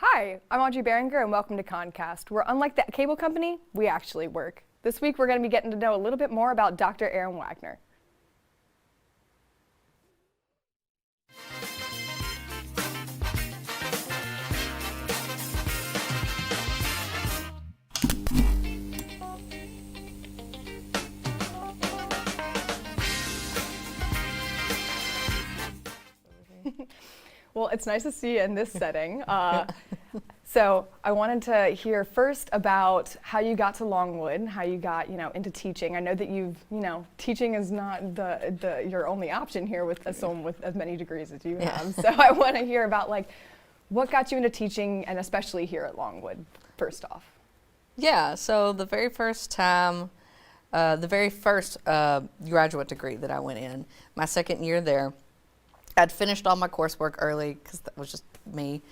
Hi, I'm Audrey Berenger and welcome to COMMCast, where unlike the cable company, we actually work. This week we're going to be getting to know a little bit more about Dr. Erin Waggoner. Well, it's nice to see you in this setting. So I wanted to hear first about how you got to Longwood, how you got, into teaching. I know that teaching is not your only option here with someone with as many degrees as you have. So I want to hear about what got you into teaching, and especially here at Longwood, first off. Yeah, so the very first time, graduate degree that I went in, my second year there, I'd finished all my coursework early because that was just me.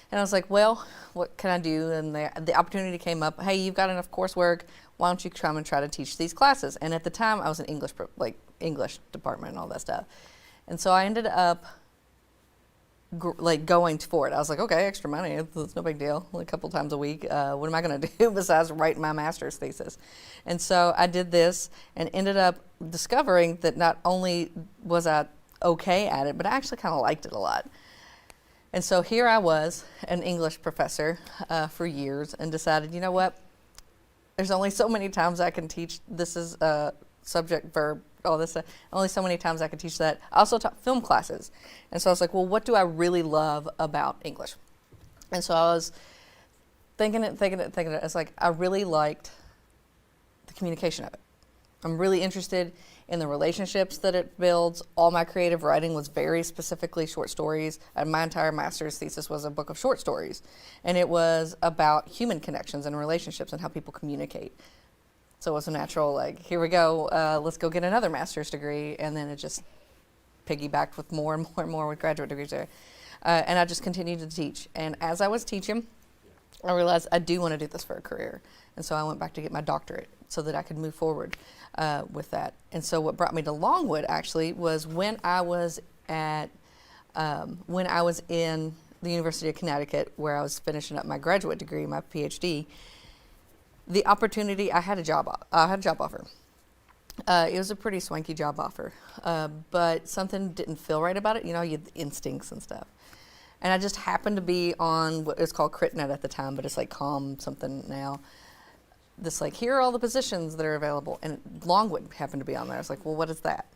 And I was like, well, what can I do? And the opportunity came up, hey, you've got enough coursework, why don't you come and try to teach these classes? And at the time, I was in English department and all that stuff. And so I ended up going for it. I was like, okay, extra money, it's no big deal, a couple times a week. What am I gonna do besides write my master's thesis? And so I did this and ended up discovering that not only was I okay at it, but I actually kind of liked it a lot. And so here I was, an English professor for years, and decided, you know what, there's only so many times I can teach, this is subject, verb, all this stuff, only so many times I can teach that. I also taught film classes. And so I was like, well, what do I really love about English? And so I was thinking it. It's like, I really liked the communication of it. I'm really interested in the relationships that it builds. All my creative writing was very specifically short stories. And my entire master's thesis was a book of short stories. And it was about human connections and relationships and how people communicate. So it was a natural, here we go, let's go get another master's degree. And then it just piggybacked with more and more and more with graduate degrees there. And I just continued to teach. And as I was teaching, I realized I do want to do this for a career. And so I went back to get my doctorate so that I could move forward with that. And so what brought me to Longwood actually was when I was in the University of Connecticut, where I was finishing up my graduate degree, my PhD, the opportunity, I had a job offer. It was a pretty swanky job offer, but something didn't feel right about it. You have the instincts and stuff. And I just happened to be on what is called CritNet at the time, but it's like Comm something now. This here are all the positions that are available, and Longwood happened to be on there. I was like, well, what is that?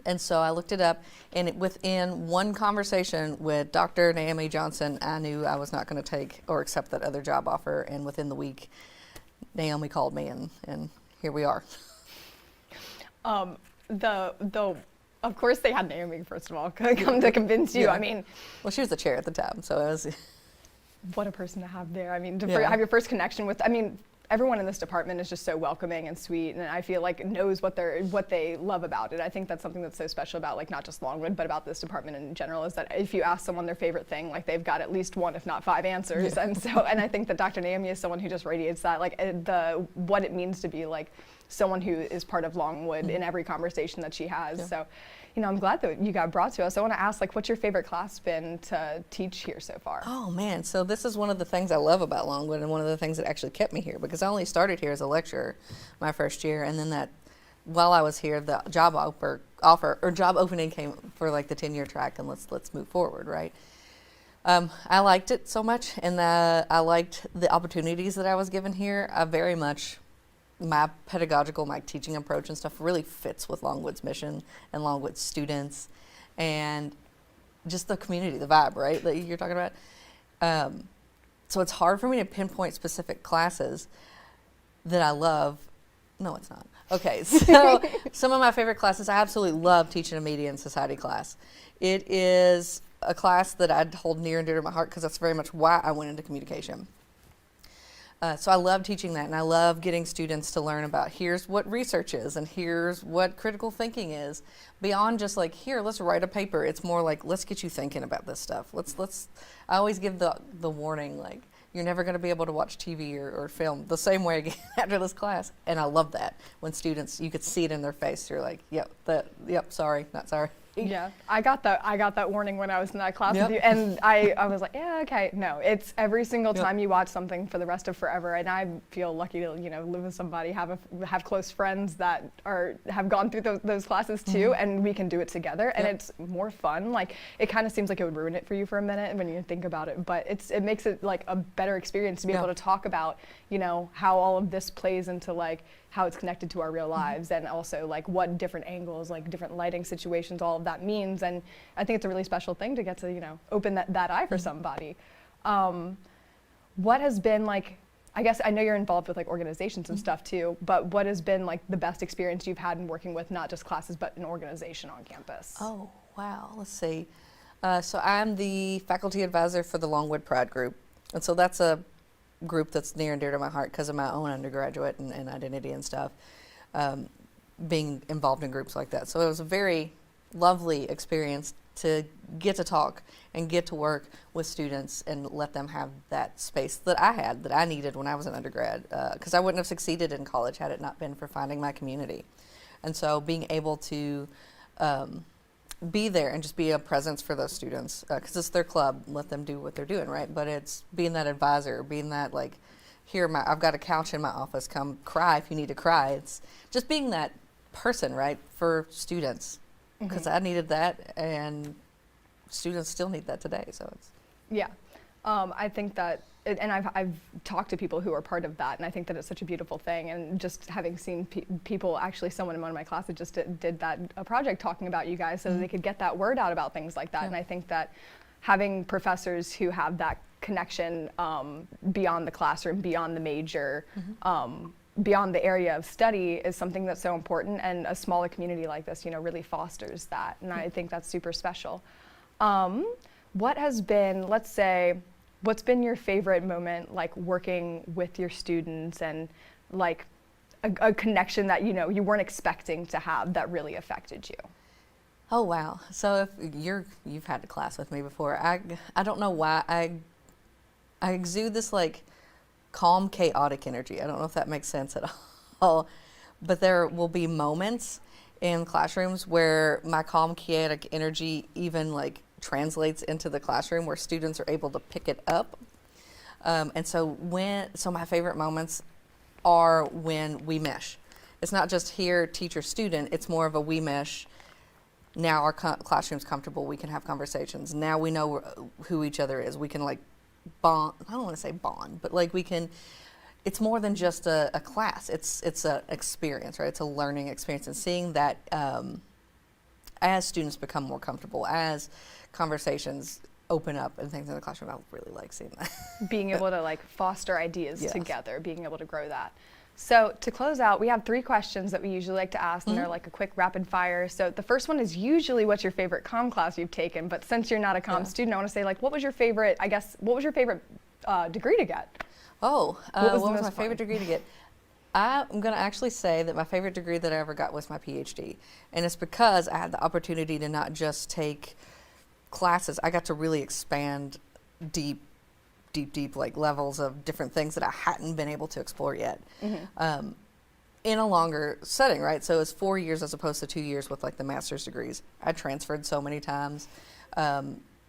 And so I looked it up, and within one conversation with Dr. Naomi Johnson, I knew I was not going to take or accept that other job offer. And within the week, Naomi called me, and here we are. Of course they had Naomi, first of all, come to convince you. Yeah. I mean, well, she was the chair at the time, so it was. What a person to have there. I mean, have your first connection with. Everyone in this department is just so welcoming and sweet, and I feel like knows what they love about it. I think that's something that's so special about not just Longwood, but about this department in general, is that if you ask someone their favorite thing, they've got at least one, if not five answers. Yeah. And I think that Dr. Naomi is someone who just radiates that, what it means to be someone who is part of Longwood in every conversation that she has. Yeah. So, I'm glad that you got brought to us. I want to ask, what's your favorite class been to teach here so far? Oh man, so this is one of the things I love about Longwood, and one of the things that actually kept me here, because I only started here as a lecturer my first year, and then while I was here, the job job opening came for the tenure track, and let's move forward, right? I liked it so much, and I liked the opportunities that I was given here. I very much. My teaching approach and stuff really fits with Longwood's mission and Longwood's students, and just the community, the vibe, right, that you're talking about. So it's hard for me to pinpoint specific classes that I love. No, it's not. Okay, so some of my favorite classes, I absolutely love teaching a media and society class. It is a class that I hold near and dear to my heart because that's very much why I went into communication. So I love teaching that, and I love getting students to learn about here's what research is and here's what critical thinking is. Beyond just here, let's write a paper. It's more let's get you thinking about this stuff. I always give the warning, you're never going to be able to watch TV or film the same way again after this class. And I love that when students, you could see it in their face. You're like, yep, sorry, not sorry. Yeah, I got that warning when I was in that class Yep. with you, and I was like, yeah, okay. No, it's every single time you watch something for the rest of forever, and I feel lucky to live with somebody, have close friends that have gone through those classes too, and we can do it together, and it's more fun. Like, it kind of seems like it would ruin it for you for a minute when you think about it, but it makes it like a better experience to be able to talk about how all of this plays into like how it's connected to our real lives, and also like what different angles, like different lighting situations, all of that means. And I think it's a really special thing to get to open that eye for somebody. What has been like, I guess I know you're involved with like organizations and stuff too, but what has been like the best experience you've had in working with not just classes but an organization on campus? Oh, wow. Let's see. So I'm the faculty advisor for the Longwood Pride group. And so that's a group that's near and dear to my heart because of my own undergraduate and identity and stuff, being involved in groups like that. So it was a very lovely experience to get to talk and get to work with students and let them have that space that I needed when I was an undergrad, because I wouldn't have succeeded in college had it not been for finding my community. And so being able to be there and just be a presence for those students, because it's their club, let them do what they're doing, right? But it's being that advisor, being that like, I've got a couch in my office, come cry if you need to cry. It's just being that person, right, for students, because I needed that, and students still need that today. So it's I think that, and I've talked to people who are part of that, and I think that it's such a beautiful thing. And just having seen people, actually, someone in one of my classes just did a project talking about you guys, so that they could get that word out about things like that. And I think that having professors who have that connection beyond the classroom, beyond the major, beyond the area of study is something that's so important, and a smaller community like this, really fosters that, and I think that's super special. What has been, let's say, what's been your favorite moment, like working with your students, and like a connection that you weren't expecting to have that really affected you? Oh wow! So if you've had a class with me before, I don't know why I exude this like calm, chaotic energy. I don't know if that makes sense at all, but there will be moments in classrooms where my calm, chaotic energy even like translates into the classroom where students are able to pick it up. And so my favorite moments are when we mesh. It's not just here, teacher, student, it's more of a we mesh. Now our classroom's comfortable, we can have conversations. Now we know who each other is. We can like bond, I don't want to say bond, but like it's more than just a class. It's an experience, right? It's a learning experience, and seeing that as students become more comfortable, as conversations open up and things in the classroom, I really like seeing that. Being able to like foster ideas together, being able to grow that. So to close out, we have 3 questions that we usually like to ask, and they're like a quick rapid fire. So the first one is usually what's your favorite comm class you've taken, but since you're not a comm student, I want to say like, what was your favorite degree to get? What was my favorite fun? degree to get? I'm going to actually say that my favorite degree that I ever got was my PhD. And it's because I had the opportunity to not just take classes, I got to really expand deep like levels of different things that I hadn't been able to explore yet. In a longer setting, right? So it's 4 years as opposed to 2 years with like the master's degrees. I transferred so many times,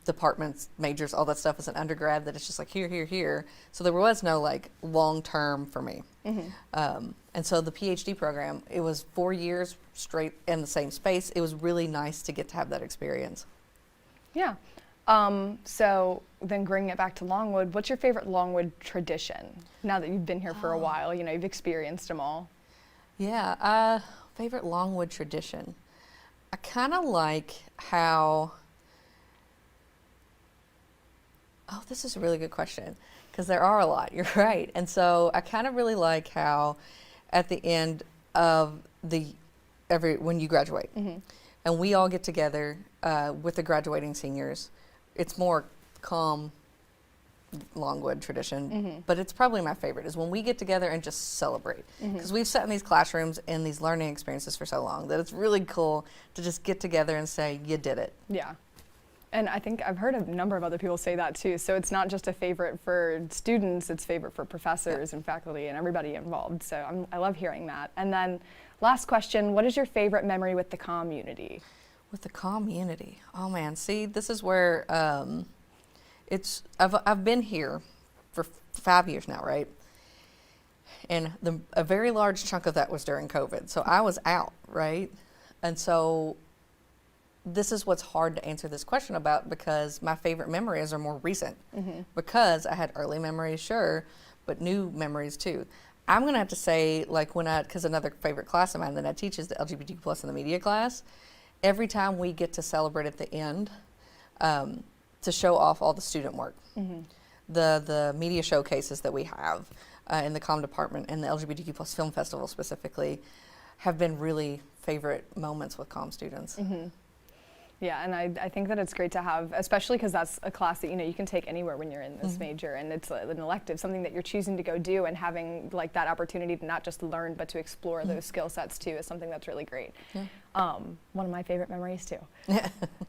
departments, majors, all that stuff as an undergrad, that it's just like here. So there was no like long term for me. And so the PhD program, it was 4 years straight in the same space. It was really nice to get to have that experience. Yeah. So then bringing it back to Longwood, what's your favorite Longwood tradition? Now that you've been here for a while, you've experienced them all. Yeah, favorite Longwood tradition. I kind of like how, this is a really good question, because there are a lot, you're right. And so I kind of really like how at the end of when you graduate, and we all get together with the graduating seniors. It's more calm Longwood tradition, but it's probably my favorite is when we get together and just celebrate, because we've sat in these classrooms and these learning experiences for so long that it's really cool to just get together and say, you did it. Yeah. And I think I've heard a number of other people say that too. So it's not just a favorite for students, it's favorite for professors and faculty and everybody involved. So I love hearing that. And then last question, what is your favorite memory with the community? With the community, oh man, see, this is where I've been here for 5 years now, right? And a very large chunk of that was during COVID, so I was out, right? And so this is what's hard to answer this question about, because my favorite memories are more recent. Because I had early memories, sure, but new memories too. I'm gonna have to say, like, because another favorite class of mine that I teach is the LGBTQ plus in the media class. Every time we get to celebrate at the end, to show off all the student work, the media showcases that we have in the Comm department and the LGBTQ plus film festival specifically, have been really favorite moments with Comm students. Yeah, and I think that it's great to have, especially because that's a class that you can take anywhere when you're in this major, and it's an elective, something that you're choosing to go do, and having like that opportunity to not just learn but to explore those skill sets too is something that's really great. One of my favorite memories too.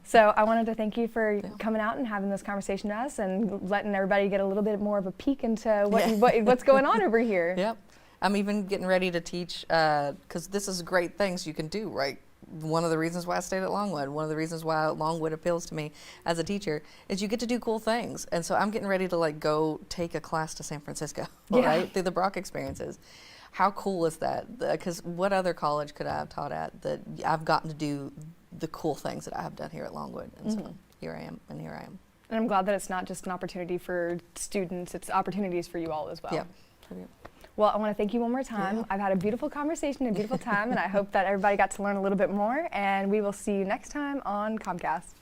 So I wanted to thank you for coming out and having this conversation with us and letting everybody get a little bit more of a peek into what's going on over here. Yep. I'm even getting ready to teach, because this is great things you can do, right? One of the reasons why I stayed at Longwood, one of the reasons why Longwood appeals to me as a teacher, is you get to do cool things. And so I'm getting ready to like go take a class to San Francisco, right? Through the Brock experiences. How cool is that? Because what other college could I have taught at that I've gotten to do the cool things that I have done here at Longwood? And so here I am, and here I am. And I'm glad that it's not just an opportunity for students, it's opportunities for you all as well. Yeah. Well, I want to thank you one more time. I've had a beautiful conversation, a beautiful time, and I hope that everybody got to learn a little bit more, and we will see you next time on COMMCast.